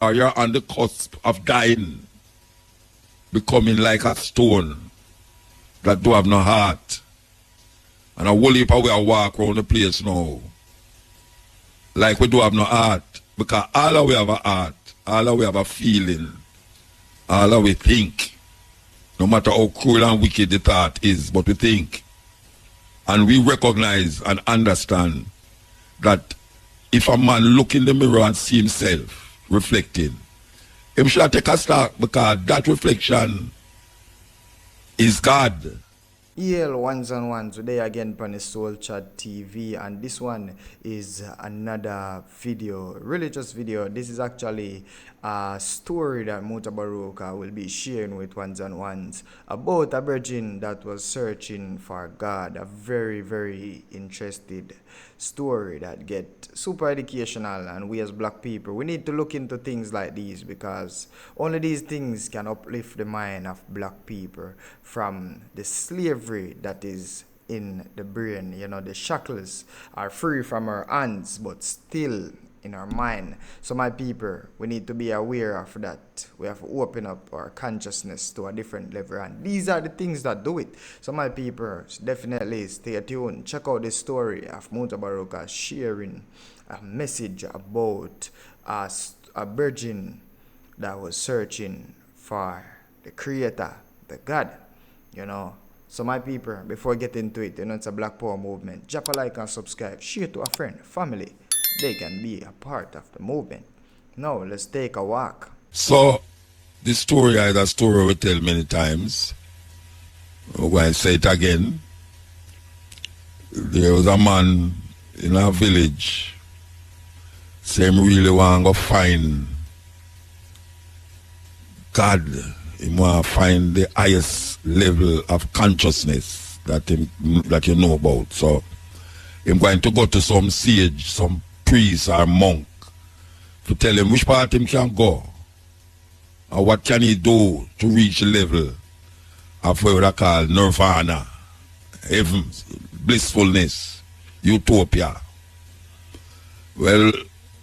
or you're on the cusp of dying, becoming like a stone that do have no heart. And a whole heap of we walk around the place now like we do have no heart. Because all of we have a heart, all of we have a feeling, all of we think. No matter how cruel and wicked the thought is, but we think. And we recognize and understand that if a man look in the mirror and see himself reflecting, him should take a stock because that reflection is God. EL ones and one today again on the Soul Chat TV, and this one is another video, religious video. This is actually a story that Mutabaruka will be sharing with ones and ones about a virgin that was searching for God. A very, very interested story that get super educational, and we as black people, we need to look into things like these because only these things can uplift the mind of black people from the slavery that is in the brain. You know, the shackles are free from our hands but still in our mind. So my people, we need to be aware of that. We have to open up our consciousness to a different level, and these are the things that do it. So my people, definitely stay tuned. Check out the story of Mutabaruka sharing a message about a virgin that was searching for the creator, the God, you know. So my people, before I get into it, you know, it's a Black Power movement. Drop a like and subscribe. Share to a friend, family. They can be a part of the movement. Now, let's take a walk. So, this story is a story we tell many times. I'm going to say it again. There was a man in a village, say him really want to find God. He want to find the highest level of consciousness that you know about. So, I'm going to go to some sage, some priest or monk to tell him which part him can go or what can he do to reach the level of what I call nirvana, heaven, blissfulness, utopia. Well,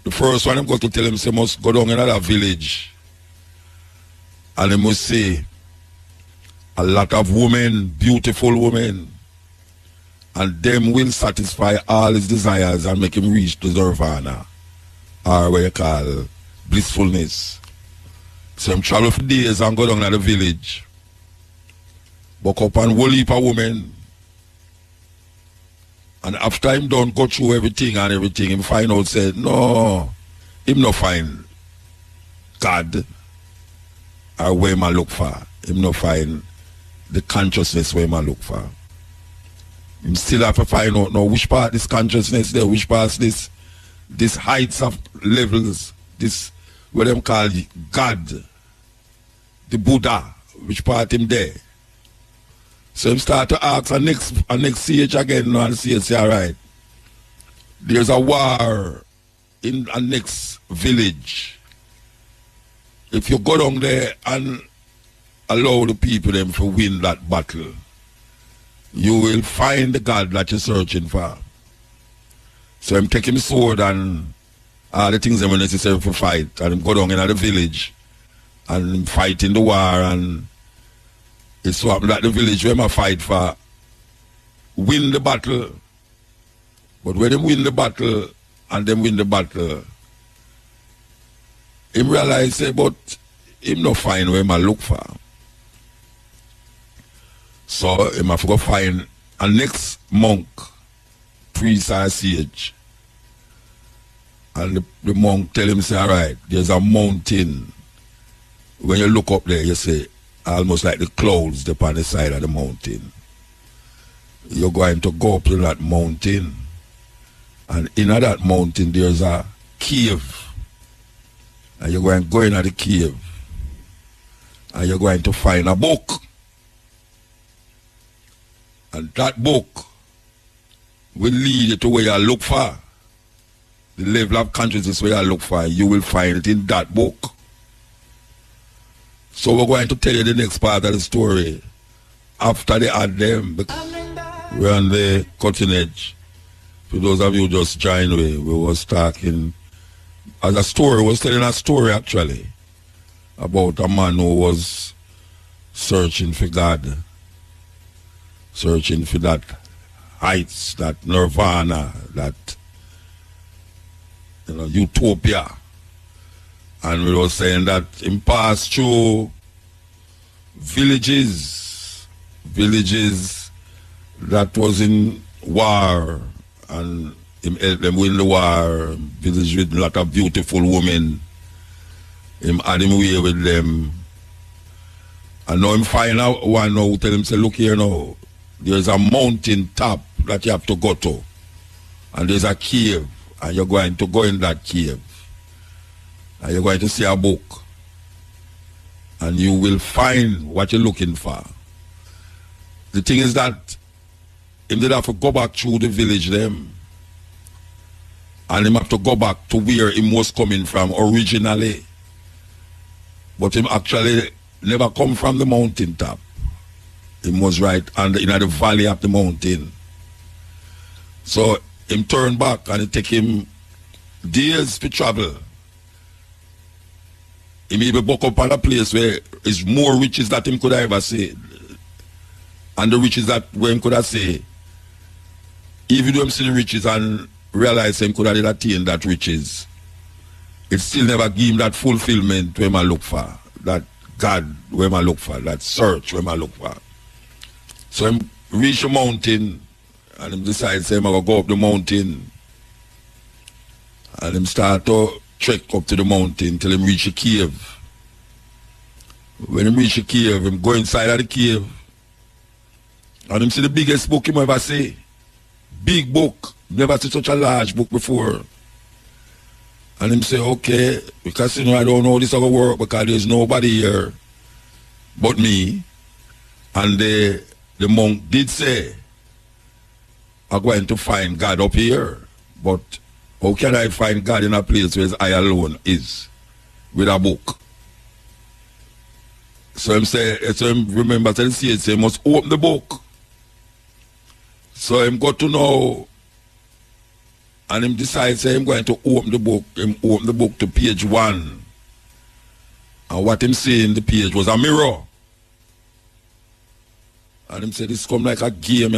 the first one I'm going to tell him, he must go down in another village and he must see a lot of women, beautiful women, and them will satisfy all his desires and make him reach the nirvana, or what you call blissfulness. So him travel for days and go down to the village, buck up and whole heap of women, and after him done go through everything, him find out, say, no, him no find God, or where him a look for. Him no find the consciousness where him a look for. You still have to find out now which part this consciousness there, which part this heights of levels, this what them call God, the Buddha, which part him there. So him start to ask a next sage again now, and sage say, alright, there's a war in a next village. If you go down there and allow the people them to win that battle, you will find the God that you're searching for. So I'm taking him sword and all the things that were necessary for fight, and him go down in the village and fight in the war, and it's so happened that the village where I fight for win the battle. But when them win the battle and them win the battle, him realize say, but him not find where I look for. So him have to go find a next monk, priest or sage. And the monk tell him, say, alright, there's a mountain. When you look up there, you see almost like the clouds upon the side of the mountain. You're going to go up to that mountain, and in that mountain there's a cave. And you're going to go into the cave, and you're going to find a book. And that book will lead you to where you look for. The level of consciousness where you look for, you will find it in that book. So we're going to tell you the next part of the story after they add them. We're on the cutting edge. For those of you who just joined, we was talking as a story, was telling a story actually about a man who was searching for God, searching for that heights, that nirvana, that utopia. And we were saying that him passed through villages that was in war, and him helped them win the war, village with a lot of beautiful women. Him had him way with them. And now him find out one now who tell him, say, look here now, there's a mountain top that you have to go to. And there's a cave, and you're going to go in that cave. And you're going to see a book. And you will find what you're looking for. The thing is that him did have to go back through the village them. And him have to go back to where he was coming from originally. But him actually never come from the mountain top. He was right in the valley of the mountain. So him turn back and it take him days to travel. He maybe buck up on a place where is more riches that him could have ever say. And the riches that where him could have say, even though him see the riches and realize him could have attained that riches, it still never give him that fulfillment where I look for, that God where I look for, that search where I look for. So him reach a mountain and him decide say I'm gonna go up the mountain. And him start to trek up to the mountain till him reach a cave. When him reach a cave, him go inside of the cave and him see the biggest book him ever see. Big book. Never see such a large book before. And him say, okay, because I don't know how this is going to work because there's nobody here but me. And the monk did say, I'm going to find God up here. But how can I find God in a place where I alone is with a book? So him say, remember, he say he must open the book. So him got to know, and him decides say him going to open the book. Him open the book to page 1. And what him see in the page was a mirror. And him say this come like a game,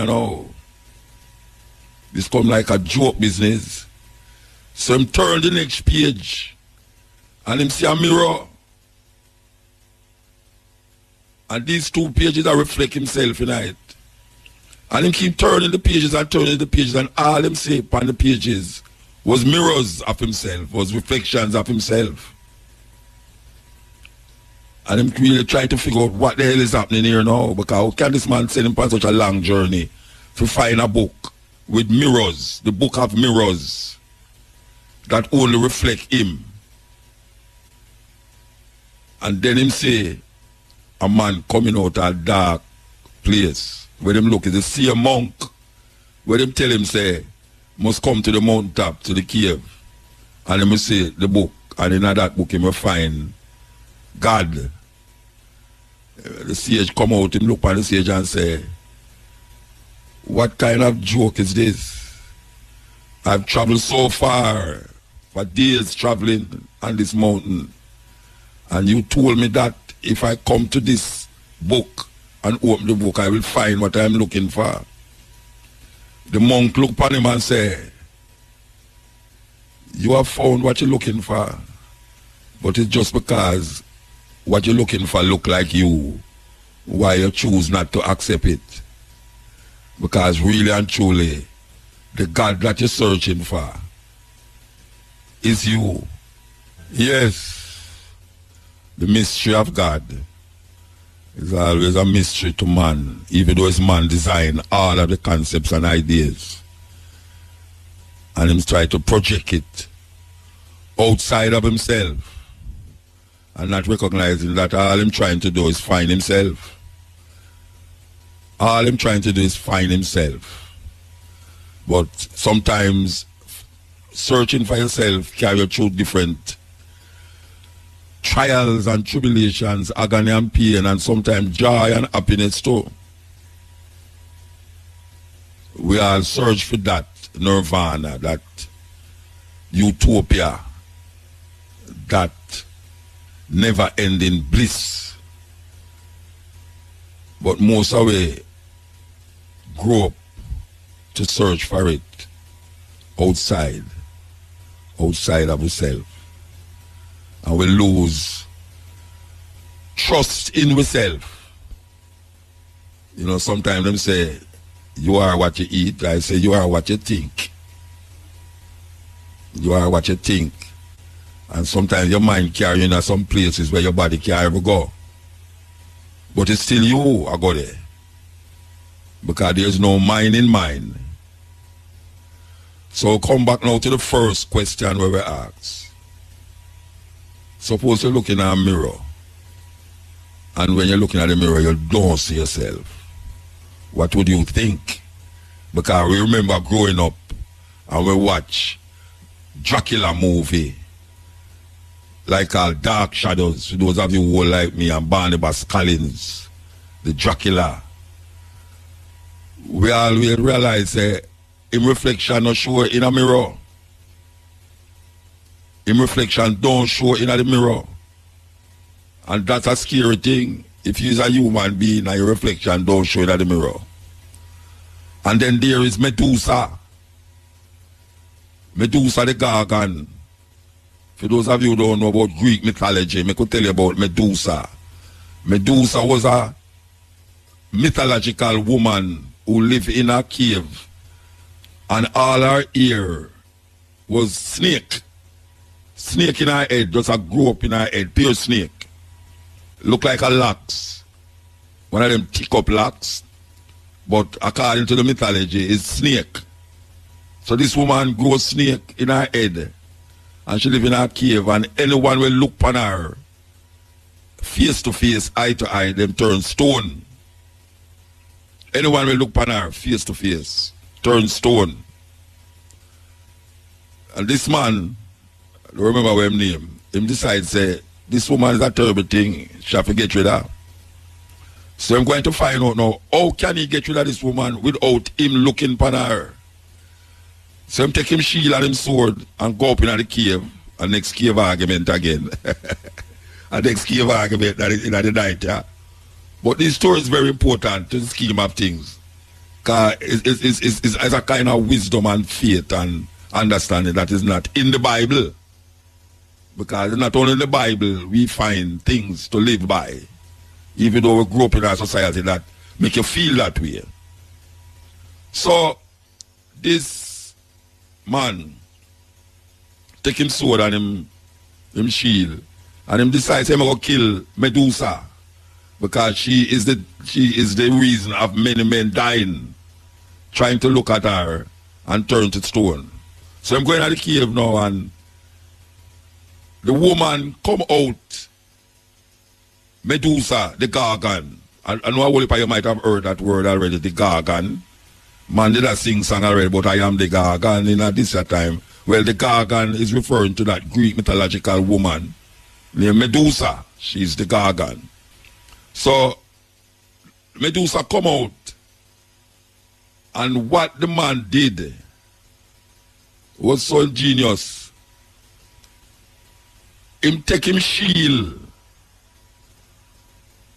This come like a joke business. So him turn the next page and him see a mirror. And these 2 pages are reflect himself in it. And him keep turning the pages and all him say upon the pages was mirrors of himself, was reflections of himself. And him really try to figure out what the hell is happening here now, because how can this man send him on such a long journey to find a book with mirrors, the book of mirrors that only reflect him. And then him say a man coming out of a dark place. Where them look is a see a monk. Where them tell him say must come to the mountain top, to the cave. And him say the book. And in that book him will find God. The sage come out, him look on the sage and say, what kind of joke is this? I've traveled so far, for days traveling on this mountain. And you told me that if I come to this book and open the book, I will find what I'm looking for. The monk looked upon him and said, you have found what you're looking for, but it's just because what you're looking for look like you, why you choose not to accept it. Because really and truly, the God that you're searching for is you. Yes, the mystery of God is always a mystery to man, even though it's man design all of the concepts and ideas. And him try to project it outside of himself and not recognizing that all him trying to do is find himself. All him trying to do is find himself. But sometimes searching for yourself carry you through different trials and tribulations, agony and pain, and sometimes joy and happiness too. We all search for that nirvana, that utopia. that never ending bliss. But most of we grow up to search for it outside of ourselves. And we lose trust in ourselves. You know, sometimes them say, you are what you eat. I say, you are what you think. You are what you think. And sometimes your mind carry you in some places where your body can't ever go. But it's still you who go there. Because there's no mind in mind. So come back now to the first question where we ask. Suppose you're looking at a mirror. And when you're looking at the mirror, you don't see yourself. What would you think? Because we remember growing up and we watch Dracula movie. Like Dark Shadows, for those of you who like me, and Barnabas Collins, the Dracula. We always realize in reflection not show in a mirror. In reflection don't show in the mirror. And that's a scary thing. If you're a human being and your reflection don't show in the mirror. And then there is Medusa. Medusa the Gargan. For those of you who don't know about Greek mythology, I could tell you about Medusa. Medusa was a mythological woman who lived in a cave. And all her hair was snake. Snake in her head, just a grow up in her head, pure snake. Look like a locks. One of them thick up locks. But according to the mythology, it's snake. So this woman grows snake in her head. And she live in a cave, and anyone will look upon her face to face, eye to eye, them turn stone. Anyone will look upon her face to face, turn stone. And this man, I don't remember what his name, him decides say, this woman is a terrible thing, she have to get rid of her. So I'm going to find out now, how can he get rid of this woman without him looking upon her? So him take him shield and him sword and go up in the cave, and next cave argument again. And next cave argument in the night, yeah. But this story is very important to the scheme of things. Because it's a kind of wisdom and faith and understanding that is not in the Bible. Because not only in the Bible we find things to live by. Even though we grew up in a society that make you feel that way. So, this man take him sword and him shield, and him decides him to kill Medusa because she is the reason of many men dying, trying to look at her and turn to stone. So I'm going to the cave now, and the woman come out, Medusa, the Gargan. I know you might have heard that word already, the Gargan. Man did a sing song already, but I am the Gargan in this time. Well, the Gargan is referring to that Greek mythological woman named Medusa. She's the Gargan. So, Medusa come out, and what the man did was so ingenious. Him take him shield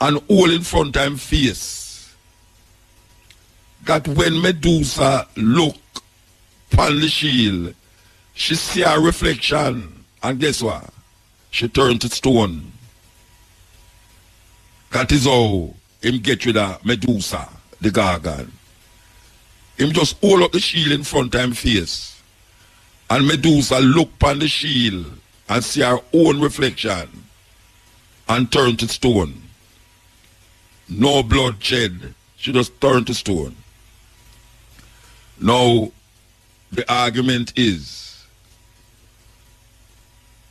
and hold in front of him face. That when Medusa look upon the shield, she see her reflection, and guess what? She turned to stone. That is how him get rid of Medusa, the Gargan. Him just hold up the shield in front of him face, and Medusa look upon the shield and see her own reflection and turn to stone. No bloodshed. She just turned to stone. Now, the argument is,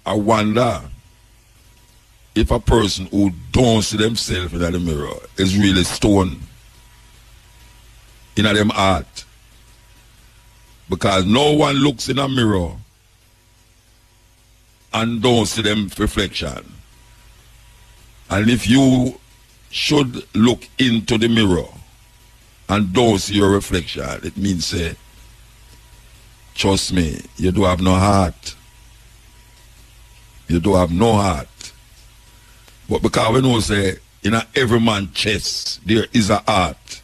I wonder if a person who don't see themselves in the mirror is really stone in them heart. Because no one looks in a mirror and don't see them reflection. And if you should look into the mirror and don't see your reflection, it means, trust me, you do have no heart. You don't have no heart. But because we know say in every man's chest there is a heart.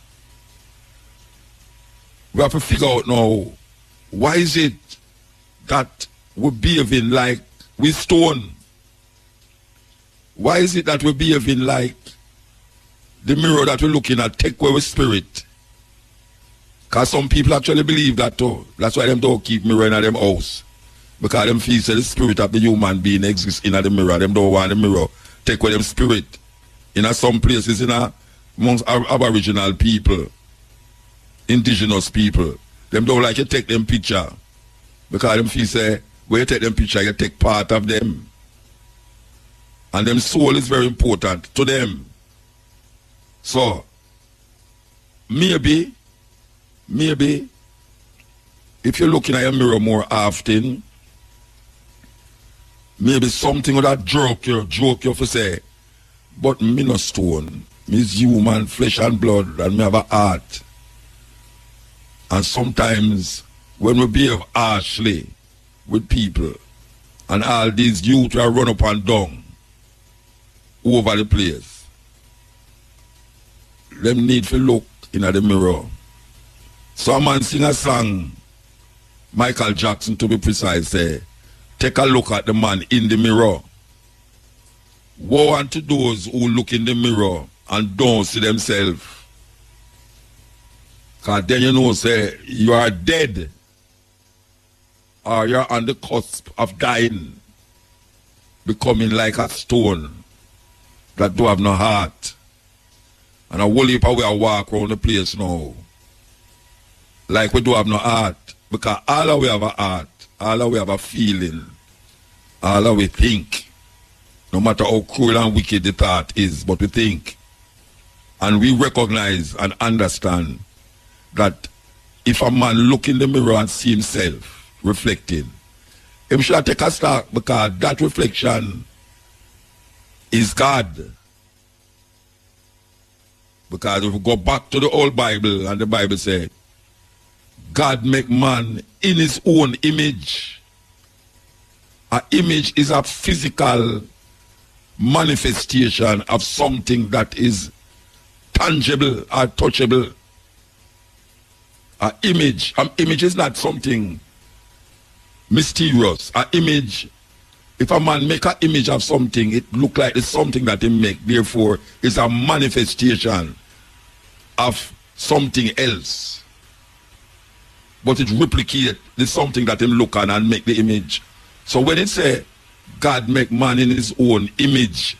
We have to figure out now, why is it that we're behaving like we stone? Why is it that we're behaving like the mirror that we're looking at take away spirit? Because some people actually believe that too. That's why them don't keep mirror in them house. Because them feel that the spirit of the human being exists in the mirror. Them don't want the mirror take away them spirit. In some places, amongst Aboriginal people, indigenous people, them don't like you take them picture. Because them feel say, when you take them picture, you take part of them. And them soul is very important to them. So, maybe, if you're looking at your mirror more often, maybe something of that joke you for say, but me no stone. Me is human, flesh and blood, and me have a heart. And sometimes, when we behave harshly with people, and all these youth are run up and down over the place, them need to look in the mirror. So a man sing a song, Michael Jackson to be precise, say, take a look at the man in the mirror. Woe unto those who look in the mirror and don't see themselves. Because then you know, say, you are dead. Or you're on the cusp of dying. Becoming like a stone that don't have no heart. And a whole heap of we walk around the place now. Like we don't have no heart. Because all of we have a heart. All of we have a feeling. All of we think. No matter how cruel and wicked the thought is, but we think. And we recognize and understand that if a man look in the mirror and see himself reflecting, he should take a start, because that reflection is God. Because if we go back to the old Bible, and the Bible says, God make man in his own image. An image is a physical manifestation of something that is tangible or touchable. An image is not something mysterious. An image, if a man make an image of something, it look like it's something that he make. Therefore, it's a manifestation of something else. But it replicate the something that him look on and make the image. So when it say God make man in his own image,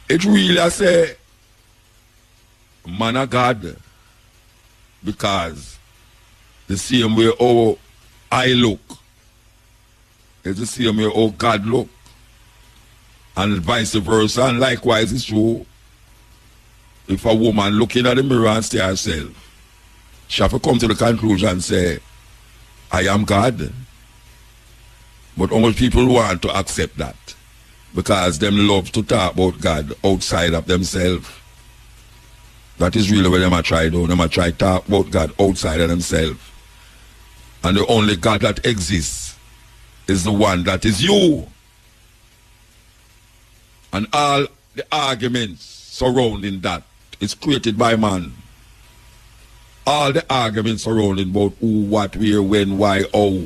it really say man of God. Because the same way how I look is the same way how God look. And vice versa. And likewise it's true. If a woman looking at the mirror and see herself, she have to come to the conclusion and say, I am God. But how much people want to accept that? Because them love to talk about God outside of themselves. That is really what them are trying to do. Them are trying to talk about God outside of themselves. And the only God that exists is the one that is you. And all the arguments surrounding that is created by man. All the arguments surrounding about who, what, where, when, why, how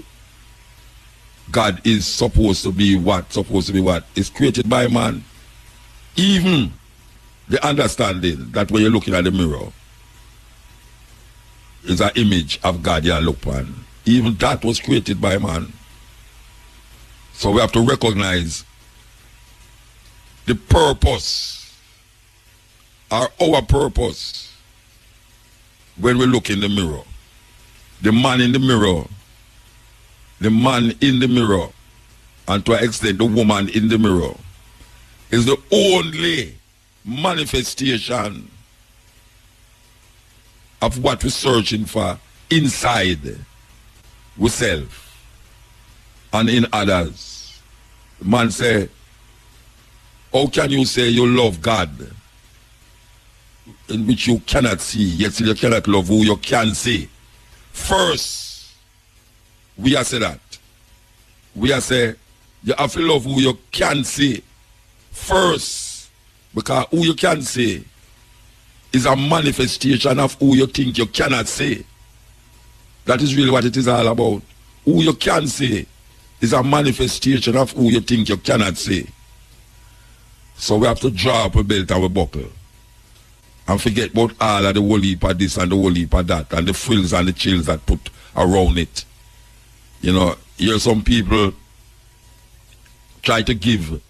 God is supposed to be what is created by man. Even the understanding that when you're looking at the mirror is an image of God you look on. Even that was created by man. So we have to recognize the purpose, or our purpose, when we look in the mirror. The man in the mirror, and to an extent the woman in the mirror, is the only manifestation of what we're searching for inside ourselves and in others. The man say, how can you say you love God in which you cannot see, yet you cannot love who you can see? First, we are say that. We are say, You have to love who you can see first. Because who you can see is a manifestation of who you think you cannot see. That is really what it is all about. Who you can see is a manifestation of who you think you cannot see. So we have to draw up a belt and a buckle. And forget about all of the whole heap of this and the whole heap of that and the frills and the chills that put around it. You know, here some people try to give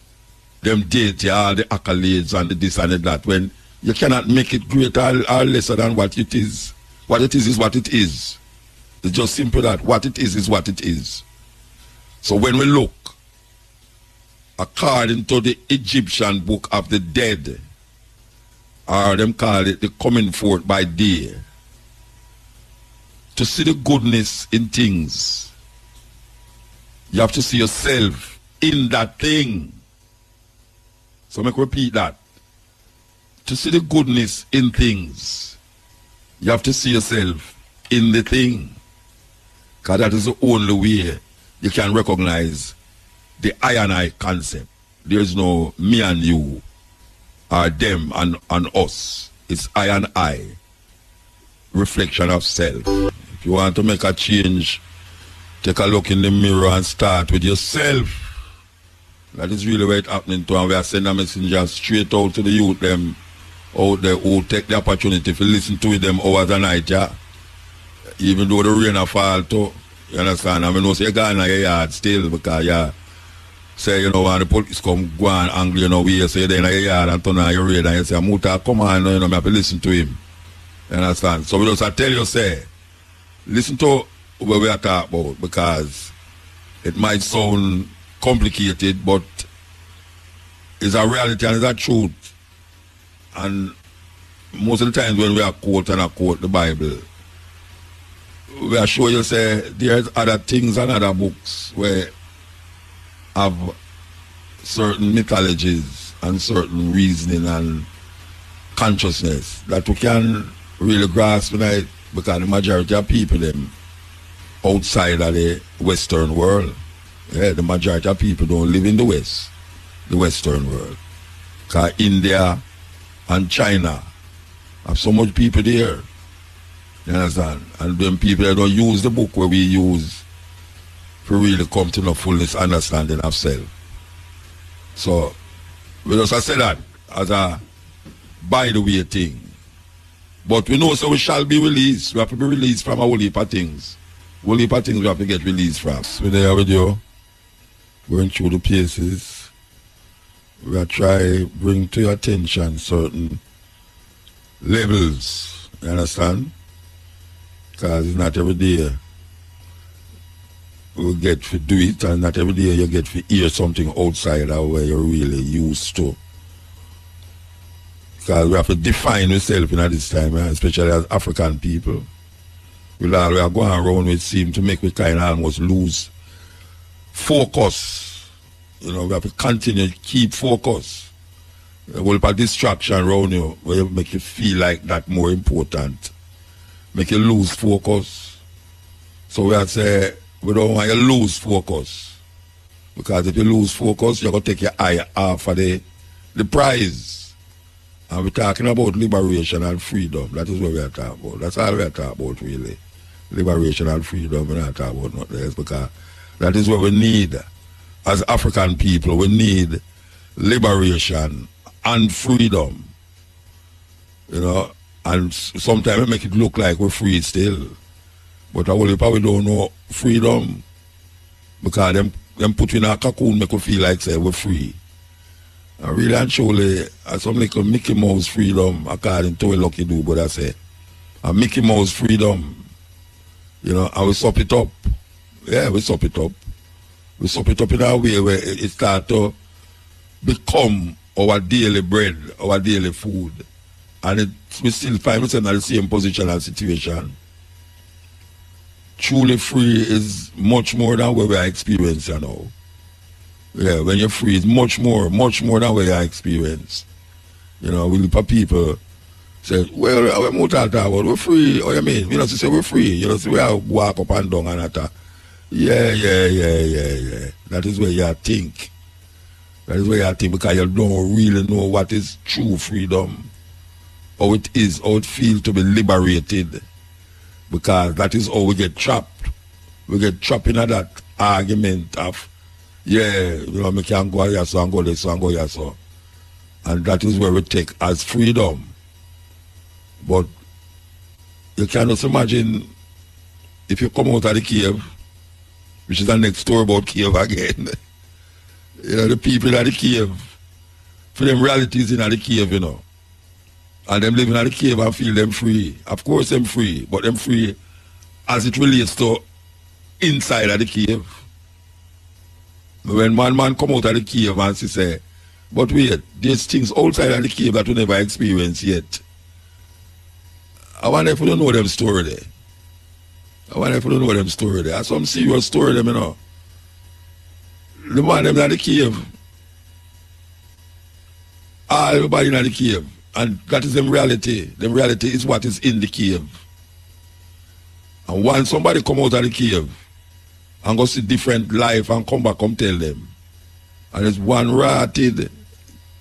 them deity all the accolades and the this and the that when you cannot make it greater or lesser than what it is. What it is what it is. It's just simple that what it is what it is. So when we look, according to the Egyptian book of the dead, or them call it the coming forth by day, to see the goodness in things, you have to see yourself in that thing. So make repeat that. To see the goodness in things, you have to see yourself in the thing. Because that is the only way you can recognize the I and I concept. There is no me and you, or them and us. It's I and I. Reflection of self. If you want to make a change, take a look in the mirror and start with yourself. That is really what it's happening to, and we are sending a messenger straight out to the youth them out there who take the opportunity to listen to them hours and night, yeah. Even though the rain a fall too, you understand? I mean, no say you go in your yard still because yeah, say you know when the police come go and angry, you know, we say they in your yard and turn on your radio and you say, Muta, come on, you know, I have to listen to him. You understand? So we just tell you, say, listen to what we are talking about because it might sound complicated, but it's a reality and it's a truth. And most of the times when we are quote the Bible, we are sure you say there's other things and other books where have certain mythologies and certain reasoning and consciousness that we can really grasp tonight because the majority of people them outside of the Western world. Yeah, the majority of people don't live in the West, the Western world. Because India and China have so much people there. You understand? And then people that don't use the book where we use to really come to the fullness understanding of self. So we just say that as a by the way thing. But we know so we shall be released. We have to be released from a whole heap of things. Whole heap of things we have to get released from. We're there with you, going through the places. We are trying to bring to your attention certain levels. You understand? Because it's not every day we get to do it, and not every day you get to hear something outside of where you're really used to. Because we have to define ourselves in this time, especially as African people. We are going around, it seems to make we kind of almost lose focus. You know, we have to continue to keep focus. A whole lot of distraction around you where you make you feel like that more important. Make you lose focus. So we have to say, we don't want you to lose focus. Because if you lose focus, you're going to take your eye off of the prize. And we're talking about liberation and freedom. That is what we are talking about. That's all we are talking about, really. Liberation and freedom. We're not talking about nothing else because that is what we need. As African people, we need liberation and freedom. You know, and sometimes we make it look like we're free still. But I will probably don't know freedom because them put in a cocoon make we feel like say we're free. And really and truly, some little Mickey Mouse freedom according to a lucky do, but I say. A Mickey Mouse freedom, you know, and we sup it up. Yeah, we sup it up. We sup it up in a way where it starts to become our daily bread, our daily food. And we still find ourselves in the same position and situation. Truly free is much more than what we are experiencing now. Yeah, when you're free, it's much more than what you are experiencing. You know, we look at people say, well, we're free. Oh, you mean? You know, say we're free. You know, so we have walk up and down and that. Yeah. That is where you think. That is where you think because you don't really know what is true freedom. How it is, how it feels to be liberated. Because that is how we get trapped. We get trapped in that argument of, me can go here, so and go there, so and go here, so. And that is where we take as freedom. But you cannot imagine if you come out of the cave, which is the next story about cave again. The people in the cave, for them realities in the cave, And them living in the cave and feel them free. Of course them free, but them free as it relates to inside of the cave. When one man come out of the cave and say, but wait, there's things outside of the cave that we never experienced yet. I wonder if we don't know them story there. That's some serious story them, The man them in the cave. Everybody in the cave. And that is them reality. Them reality is what is in the cave. And once somebody come out of the cave and go see different life and come back, come tell them. And there's one rotted,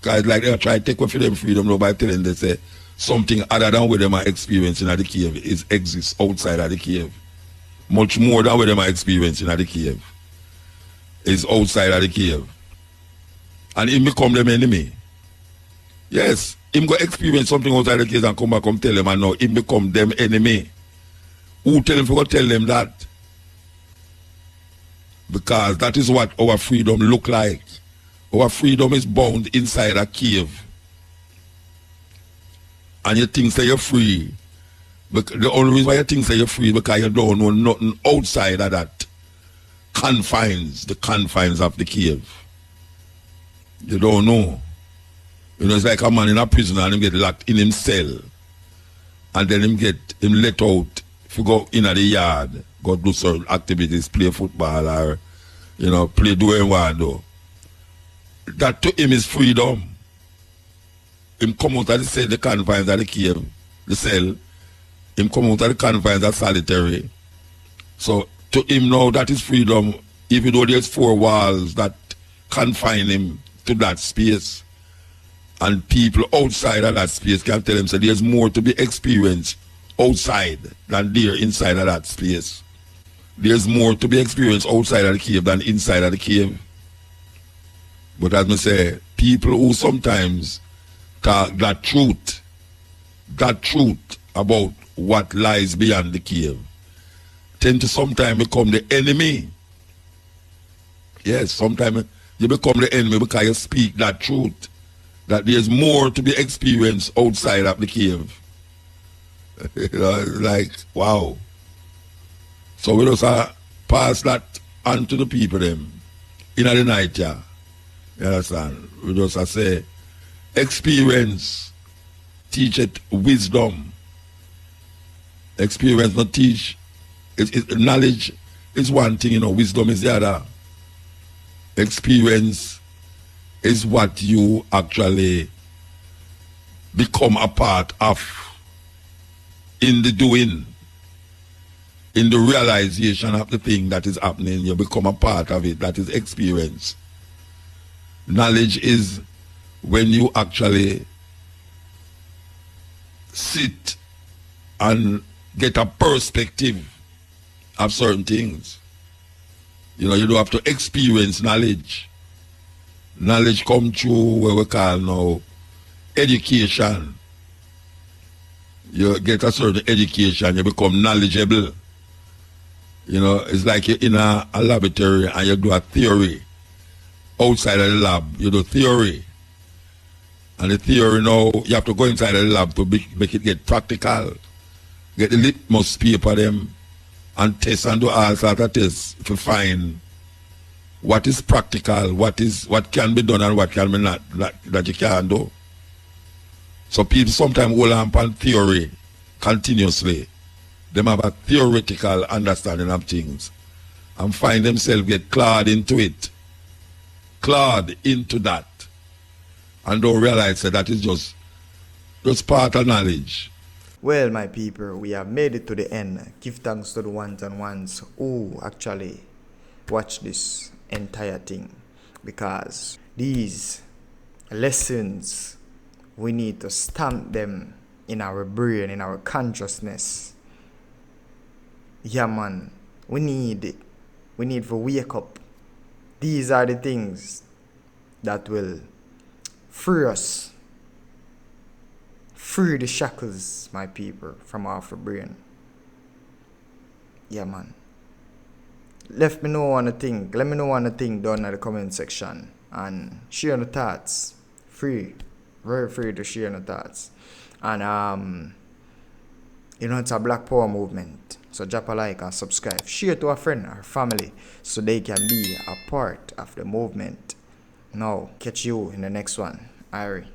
guys like they try to take away for them freedom now by telling them, they say something other than what them are experiencing at the cave exists outside of the cave. Much more than what them are experiencing at the cave is outside of the cave. And him become them enemy. Yes, him go experience something outside the cave and come back, come tell them, and now him become them enemy. Who tell him to go tell them that? Because that is what our freedom look like. Our freedom is bound inside a cave. And you think that you're free. But the only reason why you think that you're free is because you don't know nothing outside of that the confines of the cave. You don't know. It's like a man in a prison and him get locked in his cell. And then him let out. If you go in the yard, go do certain activities, play football or, play doing what do. That to him is freedom. Him come out of the confines of the cave, the cell. Him come out of the confines of solitary. So to him now that is freedom, even though there's 4 walls that confine him to that space. And people outside of that space can tell him so there's more to be experienced outside than there inside of that space. There's more to be experienced outside of the cave than inside of the cave. But as I say, people who sometimes talk that truth about what lies beyond the cave, tend to sometimes become the enemy. Yes, sometimes you become the enemy because you speak that truth, that there's more to be experienced outside of the cave. Like, wow. So we just pass that on to the people them in the night, yeah. You understand? We just say, experience teacheth wisdom. Experience not teach. Knowledge is one thing, wisdom is the other. Experience is what you actually become a part of in the doing, in the realization of the thing that is happening. You become a part of it. That is experience. Knowledge is when you actually sit and get a perspective of certain things. You don't have to experience knowledge. Knowledge come through what we call now education. You get a certain education, you become knowledgeable. It's like you're in a laboratory and you do a theory. Outside of the lab, you do theory. And the theory now, you have to go inside of the lab to make it get practical. Get the litmus paper them and test and do all sorts of tests to find what is practical, what can be done and what can be not, that you can do. So people sometimes hold on upon theory continuously. They have a theoretical understanding of things and find themselves get clawed into that, and don't realize that is just part of knowledge. Well, my people, we have made it to the end. Give thanks to the ones and ones who actually watch this entire thing, because these lessons, we need to stamp them in our brain, in our consciousness. Yeah, man, we need it. We need to wake up. These are the things that will free us, free the shackles, my people, from our brain. Yeah, man. Let me know what you think. Let me know what you think down in the comment section, and share your thoughts. Free, very free to share your thoughts. And it's a Black Power movement. So drop a like and subscribe. Share to a friend or family so they can be a part of the movement. Now, catch you in the next one. Irie.